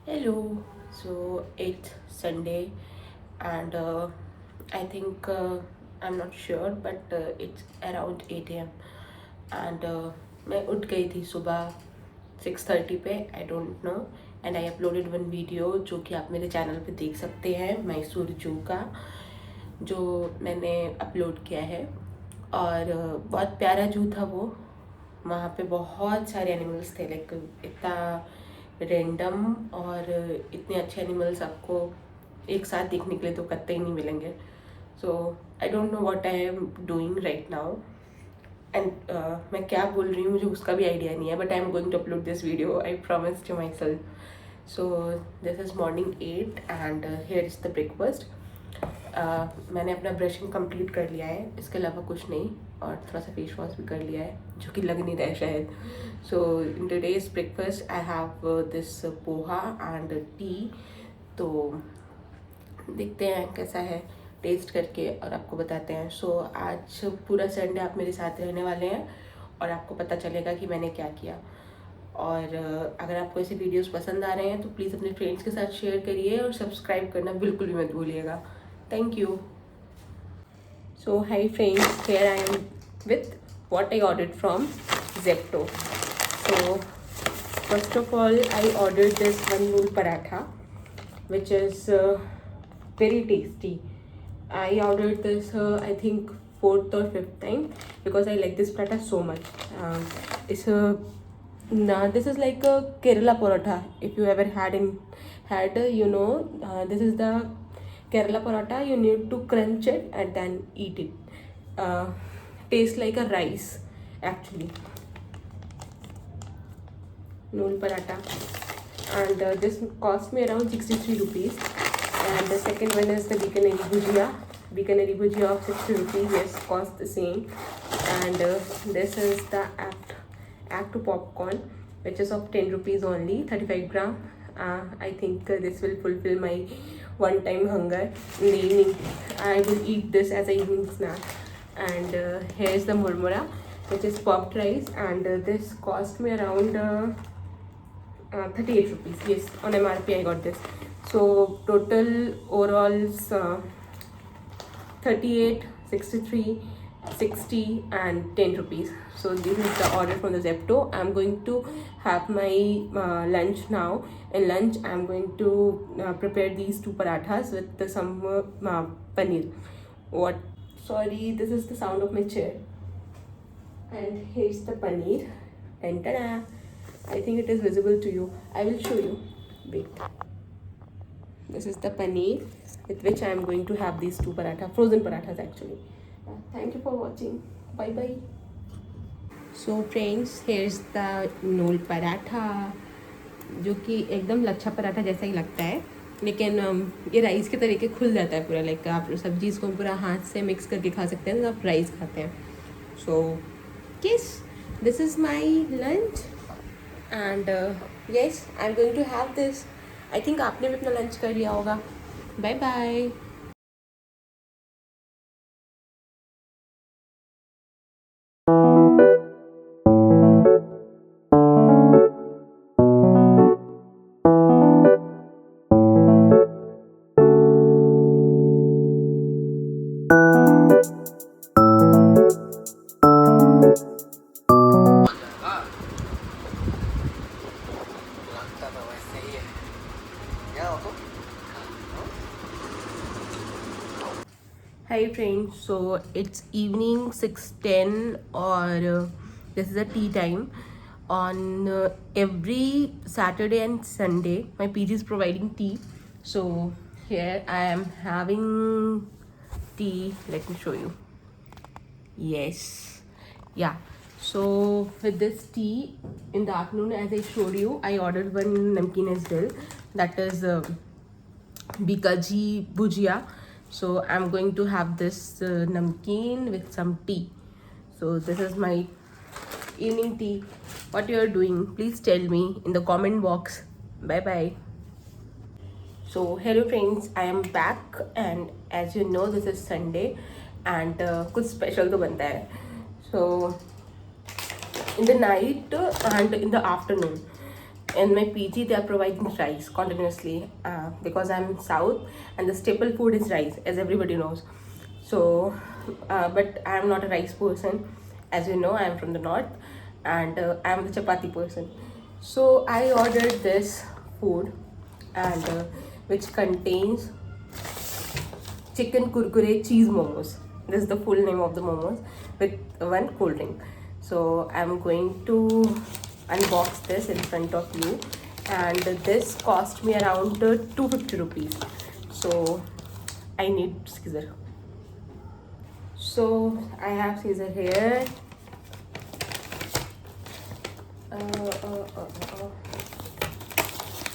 Hello. So it's Sunday, and I think I'm not sure, but it's around 8 a.m. and मैं उठ गई थी सुबह 6:30 पे. आई don't no. And I uploaded one video जो कि आप मेरे चैनल पे देख सकते हैं, मैसूर जू का, जो मैंने अपलोड किया है. और बहुत प्यारा जू था वो. वहाँ पे बहुत सारे एनिमल्स थे, लाइक इतना रेंडम और इतने अच्छे एनिमल्स आपको एक साथ देखने के लिए तो कतई नहीं मिलेंगे. So I don't know what I am doing right now. And मैं क्या बोल रही हूँ मुझे उसका भी आइडिया नहीं है, but I am going to upload this video, I promise to myself. So this is morning 8 and here is the breakfast. मैंने अपना ब्रशिंग कंप्लीट कर लिया है, इसके अलावा कुछ नहीं. और थोड़ा सा फेस वॉश भी कर लिया है, जो कि लग नहीं रहा है शायद. So in today's breakfast I have this poha and tea. तो देखते हैं कैसा है, टेस्ट करके और आपको बताते हैं. सो आज पूरा संडे आप मेरे साथ रहने वाले हैं और आपको पता चलेगा कि मैंने क्या किया. और अगर आपको ऐसे वीडियोस पसंद आ रहे हैं तो प्लीज़ अपने फ्रेंड्स के साथ शेयर करिए और सब्सक्राइब करना बिल्कुल भी मत भूलिएगा. Thank you. So hi friends, here I am with what I ordered from Zepto. So first of all, I ordered this one noodle paratha, which is very tasty. I ordered this I think fourth or fifth time because I like this paratha so much. It's a this is like a Kerala paratha. If you ever this is the Kerala paratha. You need to crunch it and then eat it. Tastes like a rice actually. Noodle paratha. And this cost me around 63 rupees. And the second one is the Bikaneri bhujia. Bikaneri bhujia of 60 rupees. Yes, cost the same. And this is the act to popcorn, which is of 10 rupees only, 35 gram. I think this will fulfill my one time hunger in the evening. I will eat this as an evening snack. And here's the murmura, which is popped rice, and this cost me around 38 rupees. Yes, on MRP I got this. So total overalls 38, 63, 60 and 10 rupees. So this is the order from the Zepto. I'm going to have my lunch now. In lunch I'm going to prepare these two parathas with some paneer. What? Sorry, this is the sound of my chair. And here's the paneer. And ta-da! I think it is visible to you. I will show you. Wait. This is the paneer with which I am going to have these two frozen parathas actually. Thank you for watching. Bye bye. So friends, here's the noodle paratha, जो कि एकदम लच्छा पराठा जैसा ही लगता है, लेकिन ये rice के तरीके खुल जाता है पूरा. लाइक आप सब्जी इसको पूरा हाथ से मिक्स करके खा सकते हैं, तो आप राइस खाते हैं. सो yes, this is my lunch and yes, I'm going to have this. I think आपने भी अपना लंच कर लिया होगा. Bye bye. Hi friends, so it's evening 6:10 or this is a tea time. On every Saturday and Sunday, my PG is providing tea. So here I am having tea. Let me show you. Yes, yeah. So with this tea in the afternoon, as I showed you, I ordered one namkeen as well. That is Bikaji Bhujia. So I'm going to have this namkeen with some tea. So this is my evening tea. What you are doing, please tell me in the comment box. Bye bye. So hello friends, I am back and as you know this is Sunday and कुछ special तो बनता है. So in the night and in the afternoon in my PG they are providing rice continuously because I'm South and the staple food is rice, as everybody knows. So, but I'm not a rice person, as you know. I'm from the north, and I'm the chapati person. So I ordered this food, and which contains chicken kurkure cheese momos. This is the full name of the momos with one cold drink. So I'm going to unbox this in front of you, and this cost me around 250 rupees. So I need scissor. So I have scissor here.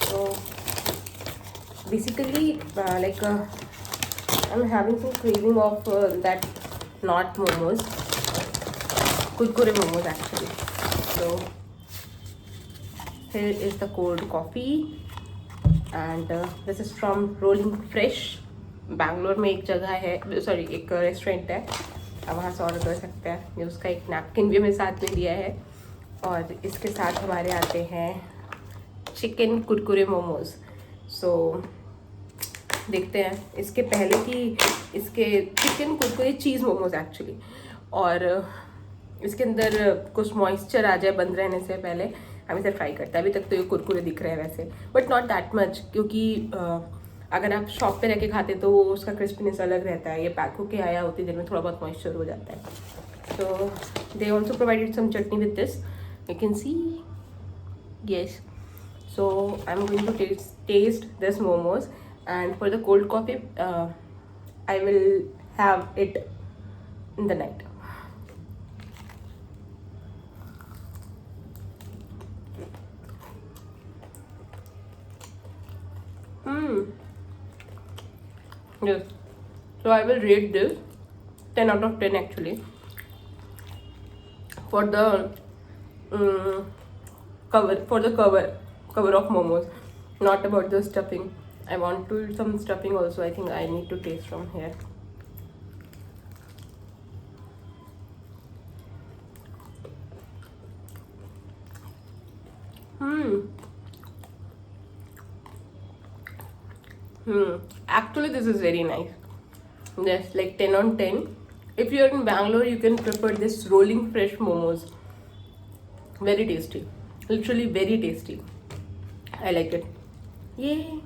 So basically, I'm having some craving of that not momos, kurkure momos actually. So here is the cold coffee, and this is from Rolling Fresh. Bangalore में एक जगह है, sorry एक restaurant है, आप वहाँ से order कर सकते हैं. ये उसका एक नैपकिन भी हमें साथ में दिया है, और इसके साथ हमारे आते हैं चिकन कुरकुरे मोमोज. सो देखते हैं इसके पहले कि इसके चिकन कुरकुरे चीज़ मोमोज एक्चुअली, और इसके अंदर कुछ मॉइस्चर आ जाए बंद रहने से पहले हम इसे फ्राई करते हैं. अभी तक तो ये कुरकुरे दिख रहे हैं वैसे, बट नॉट दैट मच, क्योंकि अगर आप शॉप पे रह के खाते तो उसका क्रिस्पीनेस अलग रहता है. ये पैक होके आया होती देर में थोड़ा बहुत मॉइस्चर हो जाता है. So they also provided some chutney with this. You can see, yes. So I'm going to taste this momos, and for the cold coffee, I will have it in the night. Yes. So I will rate this 10 out of 10 actually. For the cover of momos, not about the stuffing. I want to eat some stuffing also. I think I need to taste from here. Actually, this is very nice. Yes, like 10 on 10. If you are in Bangalore, you can prefer this Rolling Fresh momos. Very tasty. Literally very tasty. I like it. Yay!